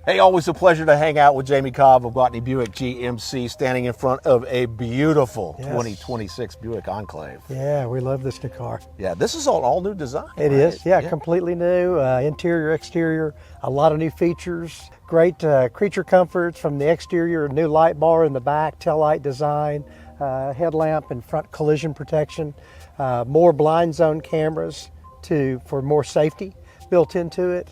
Hey, always a pleasure to hang out with Jamie Cobb of Botany Buick GMC, standing in front of a beautiful 2026 Buick Enclave. Yeah, we love this new car. Yeah, this is all new design. It is, yeah, completely new, interior, exterior, a lot of new features, great creature comforts from the exterior, new light bar in the back, tail light design, headlamp and front collision protection, more blind zone cameras for more safety built into it.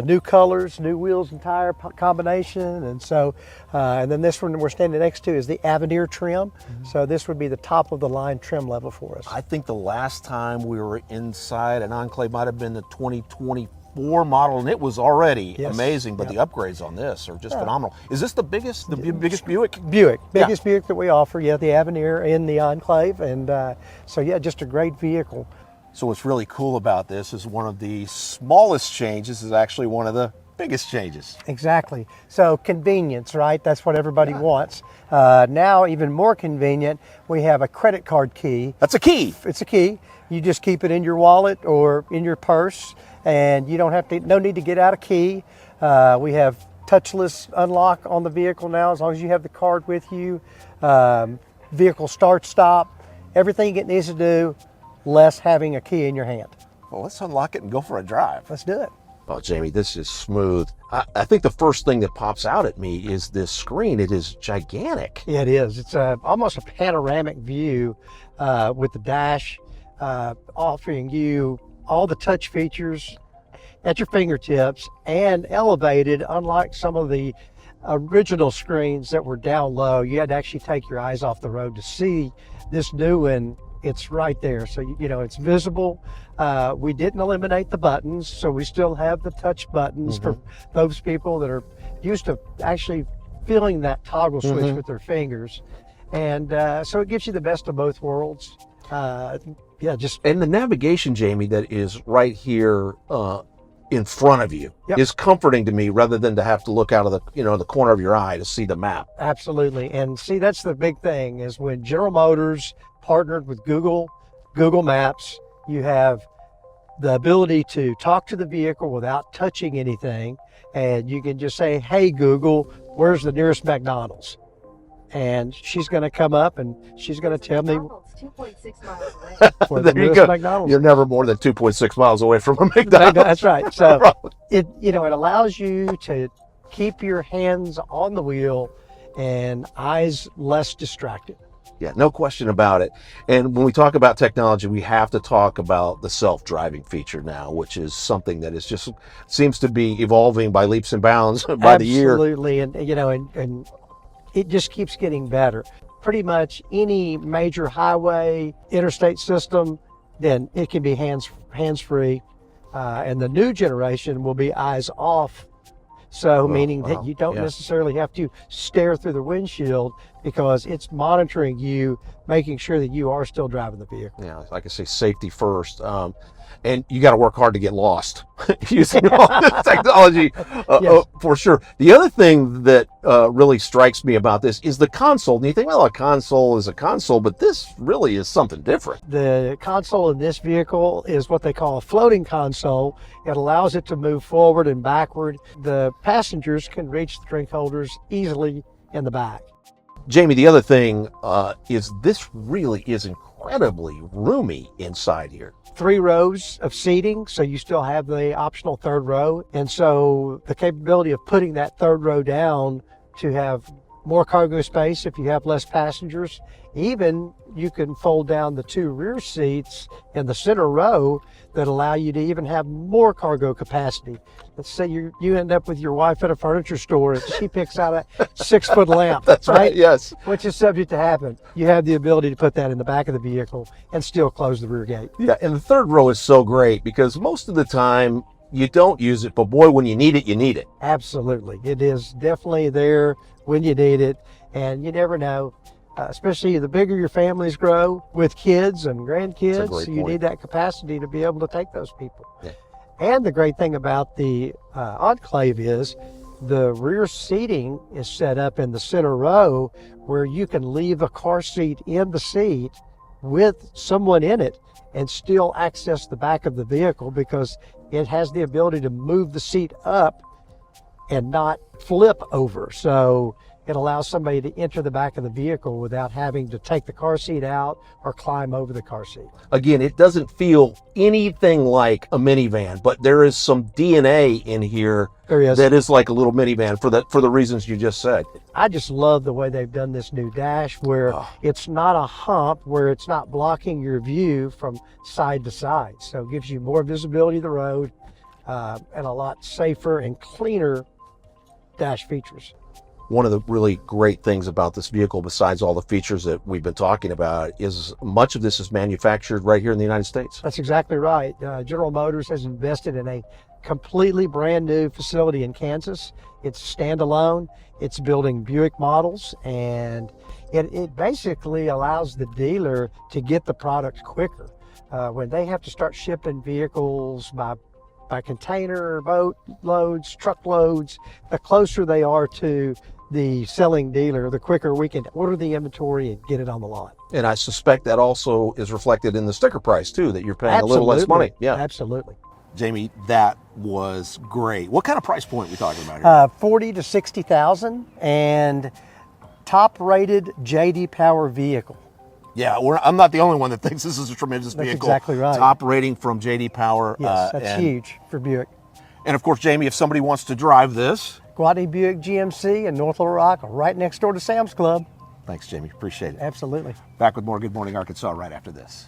New colors, new wheels and tire combination, and so, and then this one we're standing next to is the Avenir trim. So this would be the top of the line trim level for us. I think the last time we were inside an Enclave might have been the 2024 model, and it was already amazing. But the upgrades on this are just phenomenal. Is this the biggest Buick? Biggest Buick that we offer. Yeah, the Avenir in the Enclave, and so yeah, just a great vehicle. So what's really cool about this is one of the smallest changes is actually one of the biggest changes. Exactly. So convenience, right? That's what everybody wants. Now, even more convenient, we have a credit card key. That's a key. It's a key. You just keep it in your wallet or in your purse, and you don't have to. No need to get out a key. We have touchless unlock on the vehicle now, as long as you have the card with you. Vehicle start, stop, everything it needs to do. Less having a key in your hand. Well, let's unlock it and go for a drive. Let's do it. Oh, Jamie, this is smooth. I think the first thing that pops out at me is this screen. It is gigantic. Yeah, it is. It's almost a panoramic view with the dash offering you all the touch features at your fingertips and elevated, unlike some of the original screens that were down low. You had to actually take your eyes off the road to see this new one. It's right there, so you know it's visible. We didn't eliminate the buttons, so we still have the touch buttons for those people that are used to actually feeling that toggle switch with their fingers, and so it gives you the best of both worlds. And the navigation, Jamie, that is right here in front of you is comforting to me, rather than to have to look out of the the corner of your eye to see the map. Absolutely, and see, that's the big thing is when General Motors partnered with Google Maps, you have the ability to talk to the vehicle without touching anything, and you can just say, "Hey Google, where's the nearest McDonald's?" And she's going to come up and she's going to tell me 2.6 miles away. There you go. McDonald's. You're never more than 2.6 miles away from a McDonald's. That's right. So it allows you to keep your hands on the wheel and eyes less distracted. Yeah, no question about it. And when we talk about technology, we have to talk about the self-driving feature now, which is something that is just seems to be evolving by leaps and bounds by the year. Absolutely, and and it just keeps getting better. Pretty much any major highway, interstate system, then it can be hands-free, and the new generation will be eyes off. So meaning that you don't necessarily have to stare through the windshield, because it's monitoring you, making sure that you are still driving the vehicle. Yeah, like I say, safety first. And you got to work hard to get lost using all this technology, for sure. The other thing that really strikes me about this is the console. And you think, well, a console is a console, but this really is something different. The console in this vehicle is what they call a floating console. It allows it to move forward and backward. The passengers can reach the drink holders easily in the back. Jamie, the other thing is this really is incredibly roomy inside here. 3 rows of seating, so you still have the optional 3rd row. And so the capability of putting that 3rd row down to have more cargo space if you have less passengers. Even you can fold down the 2 rear seats in the center row that allow you to even have more cargo capacity. Let's say you end up with your wife at a furniture store and she picks out a 6-foot lamp. That's right, yes. Which is subject to happen. You have the ability to put that in the back of the vehicle and still close the rear gate. Yeah, and the 3rd row is so great because most of the time you don't use it, but boy, when you need it, you need it. Absolutely. It is definitely there when you need it, and you never know. Especially the bigger your families grow with kids and grandkids, so you need that capacity to be able to take those people. Yeah. And the great thing about the Enclave is the rear seating is set up in the center row where you can leave a car seat in the seat with someone in it and still access the back of the vehicle, because it has the ability to move the seat up and not flip over. So it allows somebody to enter the back of the vehicle without having to take the car seat out or climb over the car seat. Again, it doesn't feel anything like a minivan, but there is some DNA in here There is. that is like a little minivan for the reasons you just said. I just love the way they've done this new dash, where it's not a hump, where it's not blocking your view from side to side. So it gives you more visibility of the road and a lot safer and cleaner dash features. One of the really great things about this vehicle, besides all the features that we've been talking about, is much of this is manufactured right here in the United States. That's exactly right. General Motors has invested in a completely brand new facility in Kansas. It's standalone. It's building Buick models, and it basically allows the dealer to get the product quicker. When they have to start shipping vehicles by container, boat loads, truck loads, the closer they are to the selling dealer, the quicker we can order the inventory and get it on the lot. And I suspect that also is reflected in the sticker price too, that you're paying a little less money. Yeah, absolutely. Jamie, that was great. What kind of price point are we talking about here? 40 to 60,000, and top-rated JD Power vehicle. Yeah, I'm not the only one that thinks this is a tremendous That's vehicle. exactly right. Top rating from JD Power. Yes, that's huge for Buick. And of course, Jamie, if somebody wants to drive this. Guadney Buick GMC in North Little Rock, right next door to Sam's Club. Thanks, Jamie. Appreciate it. Absolutely. Back with more Good Morning Arkansas right after this.